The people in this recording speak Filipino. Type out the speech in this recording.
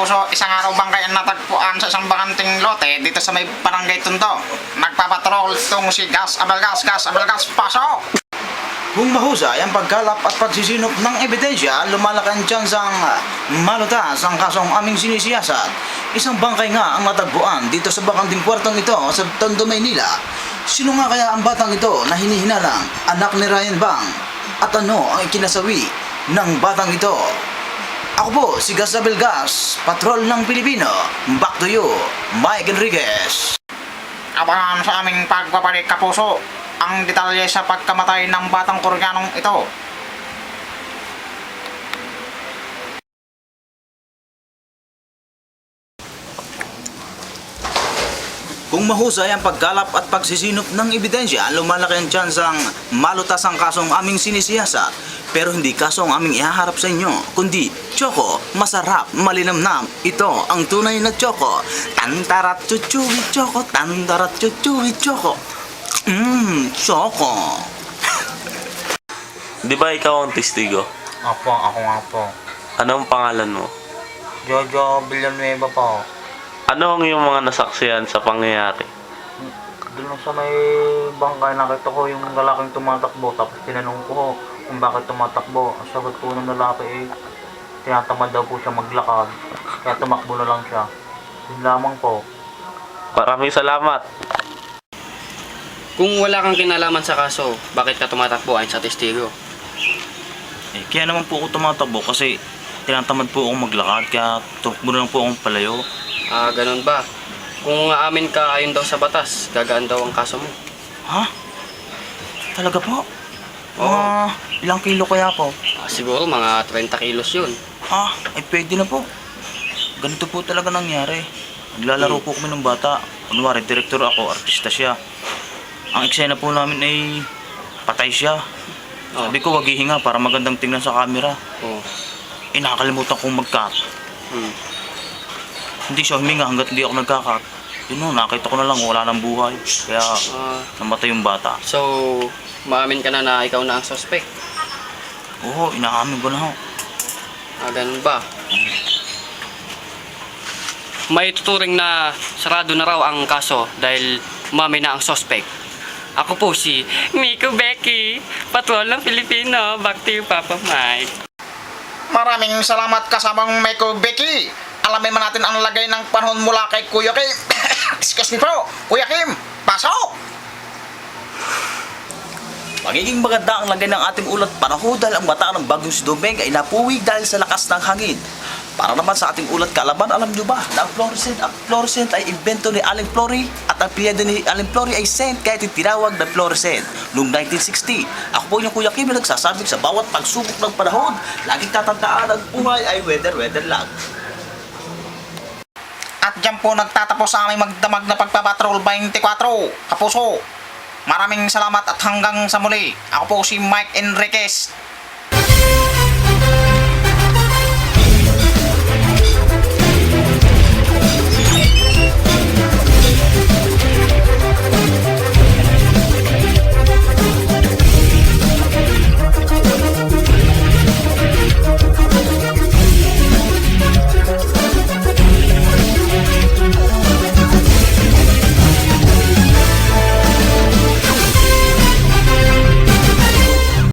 kapuso, isang araw bangkay ang natagpuan sa isang bakanting lote dito sa may barangay Tondo. Nagpapatrol itong si Gas Abelgas, pasok! Kung mahusay ang pagkalap at pagsisinop ng ebidensya, lumalaki ang tsansang malutas ang kasong aming sinisiyasat. Isang bangkay nga ang natagpuan dito sa bakanting kwartong ito sa Tondo, Maynila. Sino nga kaya ang batang ito na hinihinalang anak ni Ryan Bang? At ano ang ikinasawi ng batang ito? Ako po si Gas Abelgas, Patrol ng Pilipino. Back to you, Mike Enriquez. Abangan sa aming pagbabalik kapuso ang detalye sa pagkamatay ng batang Koreanong ito. Kung mahusay ang pagkalap at pagsisinop ng ebidensya, lumalaki ang tsansang malutas ang kasong aming sinisiyasat. Pero hindi kaso ang aming ihaharap sa inyo, kundi Choco, masarap, malinamnam. Ito ang tunay na Choco. Tantarat chuchuwi Choco, tantarat chuchuwi Choco. Choco. Di ba ikaw ang testigo? Apo, ako nga po. Anong pangalan mo? Jojo Villanueva po. Ano ang iyong mga nasaksiyan sa pangyayari? Doon sa may bangkay nakita ko yung lalaking tumatakbo, tapos tinanong ko kung bakit tumatakbo. Ang sagot po ng lalaki tinatamad daw po siya maglakad, kaya tumakbo na lang siya. Yun lamang po. Maraming salamat. Kung wala kang kinalaman sa kaso, bakit ka tumatakbo ayon sa testigo? Kaya naman po ako tumatakbo kasi tinatamad po akong maglakad, kaya tumakbo na lang po akong palayo. Ganun ba? Kung aamin ka ayon daw sa batas, gagaan daw ang kaso mo. Ha? Talaga po? Oo. Ilang kilo kaya po? Siguro mga 30 kilos yun. Ay pwede na po. Ganito po talaga nangyari. Naglalaro po kami ng bata. Kunwari, direktor ako, artista siya. Ang eksena po namin ay patay siya. Sabi ko, wag hihinga para magandang tingnan sa camera. Nakakalimutan kong mag-cut. Hindi siya huminga hanggat hindi ako nagka-cut. Yun, nakita ko na lang wala nang buhay. Kaya namatay yung bata. So, maamin ka na ikaw na ang suspect? Oo, inaamin ko na ho. Ganun ba? May tuturing na sarado na raw ang kaso dahil umamin na ang suspect. Ako po si Miko Becky, Patrol ng Pilipino. Back to you, Papa Mike. Maraming salamat kasamang Miko Becky. Alamin man natin ang lagay ng panahon mula kay Kuya Kim. Excuse me po, Kuya Kim, pasok! Magiging maganda ang lagay ng ating ulat panahon dahil ang bata ng Bagyong si Dominga ay napuwig dahil sa lakas ng hangin. Para naman sa ating ulat kalaban, alam nyo ba na ang fluorescent ay invento ni Aling Fleury at ang piyado ni Aling Fleury ay scent kaya tinawag na fluorescent noong 1960. Ako po yung Kuya Kim na nagsasabing sa bawat pagsubok ng panahon, laging tatandaan ang buhay ay weather lang. At dyan po nagtatapos sa aming magdamag na pagpapatrol 24. Kapuso, maraming salamat at hanggang sa muli. Ako po si Mike Enriquez.